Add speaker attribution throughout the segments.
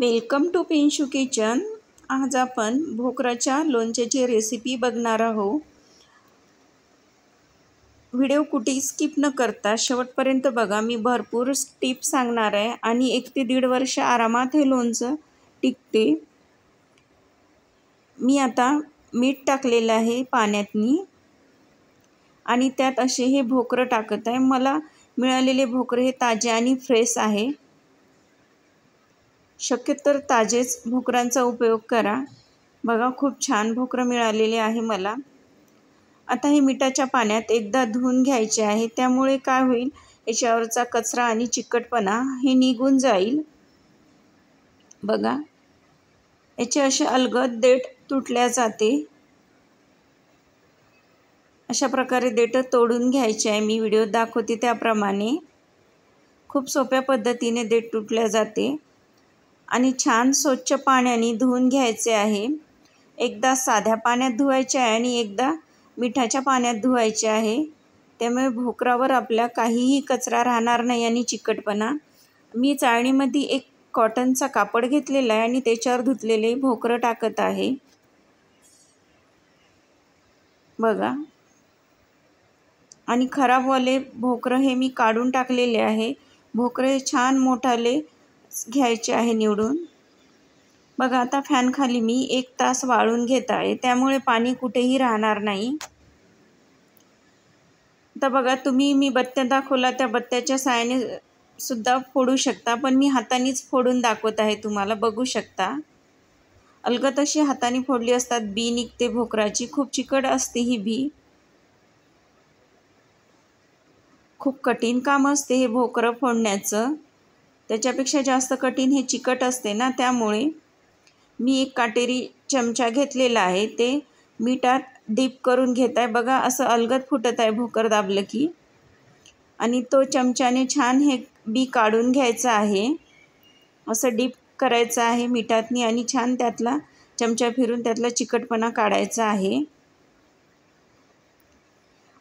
Speaker 1: Welcome to पिंशू kitchen. आज आपण भोकराच्या लोणच्याची recipe बघणार आहोत। व्हिडिओ कुठेही स्किप न करता शेवटपर्यंत बघा। मी भरपूर टिप्स सांगणार आहे आणि 1 ते 1.5 वर्ष आरामात हे लोणचं टिकते। मी आता मीठ टाकलेलं आहे पाण्यातनी आणि त्यात असे हे भोकर टाकत आहे। मला मिळालेले भोकर हे ताजे आणि फ्रेश आहे। शक्यतो ताजेच भोकरांचा उपयोग करा। बघा खूप छान भोकर मिळालेले आहे मला। आता हे मिठाच्या पाण्यात एकदा धुवून घ्यायचे आहे, त्यामुळे काय होईल याच्यावरचा कचरा आणि चिकटपणा हे निघून जाईल। बघा याचे असे अलगद देठ तुटल्या जाते। अशा प्रकारे देठ तोडून घ्यायचे आहे। मी व्हिडिओ दाखवते त्याप्रमाणे खूप सोप्या पद्धतीने देठ तुटल्या जाते आणि छान स्वच्छ पाण्याने धुवून घ्यायचे आहे। एकदा साध्या पाण्यात धुवायचे आहे आणि एकदा मिठाच्या पाण्यात धुवायचे आहे, त्यामुळे भोकरावर आपल्या काहीही कचरा राहणार नाही आणि चिकटपणा। मी चाळणीमध्ये एक कॉटनचा कापड घेतलेला आहे आणि त्याच्यावर धुतलेले भोकर टाकत आहे। बघा आणि खराबवाले भोकर हे मी काढून टाकलेले आहे। भोकर हे छान मोठाले घ्यायचे आहे निवडून। बघा आता फॅन खाली मी 1 तास वाळून घेत आहे, त्यामुळे पाणी कुठेही राहणार नाही। आता बघा तुम्ही मी बत्त्या दाखवला त्या बत्त्याच्या साहाय्याने सुद्धा फोडू शकता, पण मी हातानेच फोडून दाखवत आहे तुम्हाला, बघू शकता। अलगद अशी हाताने फोडली असतात बी निघते भोकराची। खूप चिकट असते ही बी। खूप कठीण काम असते हे भोकर फोडण्याचं। त्याच्यापेक्षा जास्त कठीण हे चिकट असते ना, त्यामुळे मी एक काटेरी चमचा घेतलेला आहे, ते मिठात डीप करून घेत आहे। बघा असं अलगद फुटत आहे भोकर दाबलं की, आणि तो चमच्याने छान हे बी काढून घ्यायचं आहे। असं डीप करायचं आहे मिठातनी आणि छान त्यातला चमचा फिरून त्यातला चिकटपणा काढायचा आहे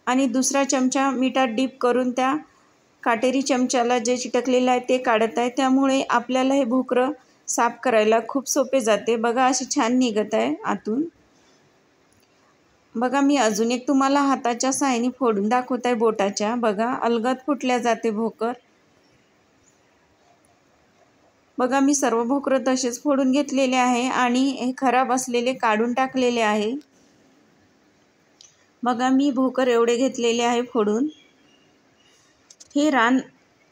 Speaker 1: आणि दुसरा चमचा मिठात डीप करून त्या काटेरी चमच्याला जे चिटकलेलं आहे ते काढत आहे, त्यामुळे आपल्याला हे भोकर साफ करायला खूप सोपे जाते। बघा असे छान निघत आहे आतून। बघा मी अजून एक तुम्हाला हाताच्या साहाय्याने फोडून दाखवत आहे बोटाच्या। बघा अलगद फुटल्या जाते भोकर। बघा मी सर्व भोकर तसेच फोडून घेतलेले आहे आणि हे खराब असलेले काढून टाकलेले आहे। बघा मी भोकर एवढे घेतलेले आहे फोडून। हे रान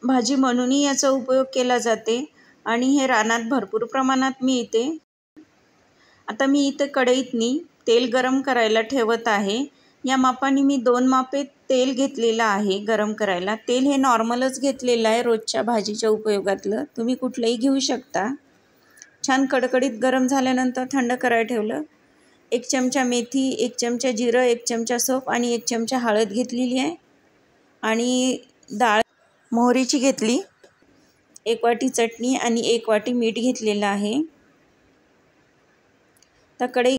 Speaker 1: भाजी म्हणूनही याचा उपयोग केला जाते आणि हे रानात भरपूर प्रमाणात मिळते। आता मी इथे कढईतनी तेल गरम करायला ठेवत आहे। या मापाने मी 2 मापे तेल घेतलेलं आहे गरम करायला। तेल हे नॉर्मलच घेतलेलं आहे, रोजच्या भाजीच्या उपयोगातलं, तुम्ही कुठलंही घेऊ शकता। छान कडकडीत गरम झाल्यानंतर थंड करायला ठेवलं। 1 चमचा मेथी, 1 चमचा जिरं, 1 चमचा सौंफ आणि 1 चमचा हळद घेतलेली आहे आणि डाळ मोहरीची घेतली। 1 वाटी चटणी आणि 1 वाटी मीठ घेतलेलं आहे। तर कढई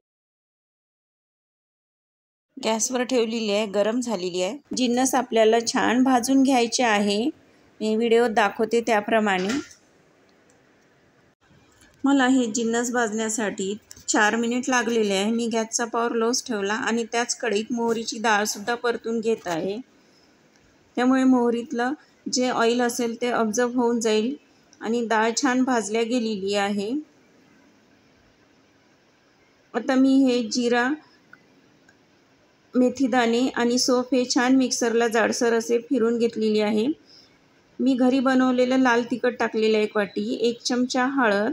Speaker 1: गॅसवर ठेवलेली आहे, गरम झालेली आहे। जिन्नस आपल्याला छान भाजून घ्यायचे आहे, मी व्हिडिओत दाखवते त्याप्रमाणे। मला हे जिन्नस भाजण्यासाठी 4 मिनिट लागलेले आहे। मी गॅसचा पॉवर लोच ठेवला आणि त्याच कढईत मोहरीची डाळसुद्धा परतून घेत आहे, त्यामुळे मोहरीतलं जे ऑइल असेल ते ऑब्झर्व होऊन जाईल आणि डाळ छान भाजल्या गेलेली आहे। आता मी हे जिरा, मेथीदाणे आणि सौंफ हे छान मिक्सरला जाडसर असे फिरून घेतलेली आहे। मी घरी बनवलेलं लाल तिखट टाकलेलं 1 वाटी, 1 चमचा हळद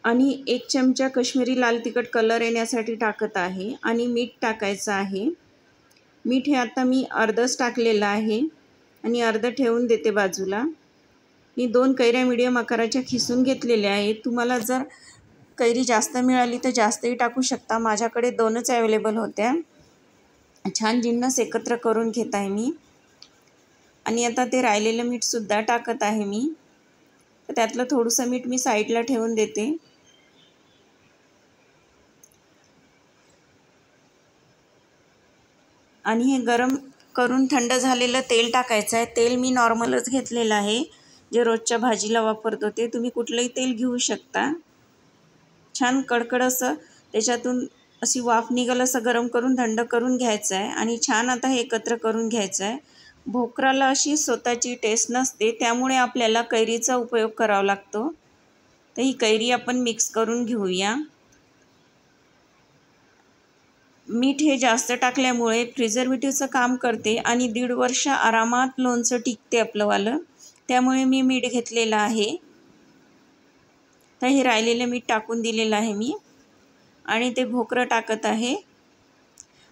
Speaker 1: आणि 1 चमचा काश्मीरी लाल तिखट कलर येण्यासाठी टाकत आहे आणि मीठ टाकायचं आहे। मीठ हे आता मी अर्धच टाकलेलं आहे आणि अर्ध ठेवून देते बाजूला। मी 2 कैऱ्या मीडियम आकाराच्या खिसून घेतलेल्या आहेत। तुम्हाला जर कैरी जास्त मिळाली तर जास्तही टाकू शकता, माझ्याकडे 2च अवेलेबल होत्या। छान जिन्नस एकत्र करून घेत आहे मी आणि आता ते राहिलेलं मीठसुद्धा टाकत आहे मी। त्यातलं थोडंसं मीठ मी साईडला ठेवून देते आणि हे गरम करून थंड झालेलं तेल टाकायचं आहे. तेल मी नॉर्मलच घेतलेलं आहे, जे रोजच्या भाजीला वापरतो ते. तुम्ही कुठलंही तेल घेऊ शकता. छान कडकड असं त्याच्यातून अशी वाफ निघेल असं गरम करून थंड करून घ्यायचं आहे आणि छान आता हे एकत्र करून घ्यायचं आहे. भोकराला अशी स्वतःची टेस्ट नसते, त्यामुळे आपल्याला कैरीचा उपयोग करावा लागतो. तर ही कैरी आपण मिक्स करून घेऊया. मीठ हे जास्त टाकल्यामुळे प्रिझर्वेटिव्हचं काम करते आणि 1.5 वर्ष आरामात लोणचं टिकते आपलंवालं. त्यामुळे मी मीठ घेतलेलं आहे. तर हे राहिलेलं मीठ टाकून दिलेलं आहे मी आणि ते भोकरं टाकत आहे.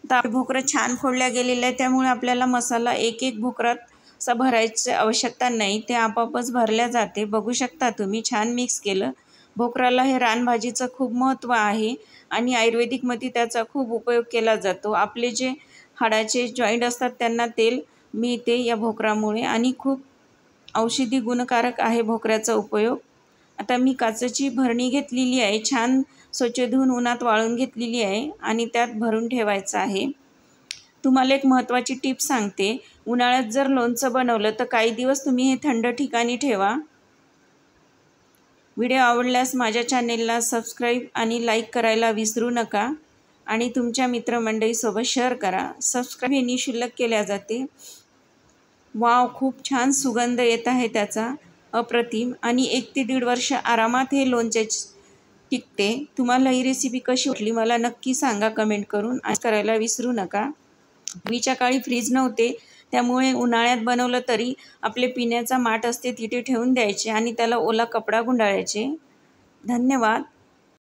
Speaker 1: आता भोकरं छान फोडल्या गेलेलं आहे, त्यामुळे आपल्याला मसाला एक भोकरात असा भरायची आवश्यकता नाही, ते आपोआपच भरल्या जाते. बघू शकता तुम्ही, छान मिक्स केलं. भोकराला हे रानभाजीचं खूप महत्त्व आहे आणि आयुर्वेदिकमध्ये त्याचा खूप उपयोग केला जातो. आपले जे हाडाचे जॉईंट असतात त्यांना तेल मिळते या भोकरामुळे आणि खूप औषधी गुणकारक आहे भोकऱ्याचा उपयोग. आता मी काचेची भरणी घेतलेली आहे, छान स्वच्छ धुवून उन्हात वाळून घेतलेली आहे आणि त्यात भरून ठेवायचं आहे. तुम्हाला एक महत्त्वाची टिप सांगते. उन्हाळ्यात जर लोणचं बनवलं तर काही दिवस तुम्ही हे थंड ठिकाणी ठेवा. व्हिडिओ आवडल्यास माझ्या चॅनेलला सबस्क्राईब आणि लाईक करायला विसरू नका आणि तुमच्या मित्रमंडळीसोबत शेअर करा. सबस्क्राईब हे निःशुल्क केल्या जाते. वाव, खूप छान सुगंध येत आहे त्याचा, अप्रतिम. आणि 1 ते 1.5 वर्ष आरामात हे लोणचे टिकते. तुम्हाला ही रेसिपी कशी वाटली मला नक्की सांगा कमेंट करून आणि करायला विसरू नका. पूर्वीच्या काळी फ्रीज नव्हते, त्यामुळे उन्हाळ्यात बनवलं तरी आपले पिण्याचा माठ असते तिथे ठेवून द्यायचे आणि त्याला ओला कपडा गुंडाळायचे. धन्यवाद.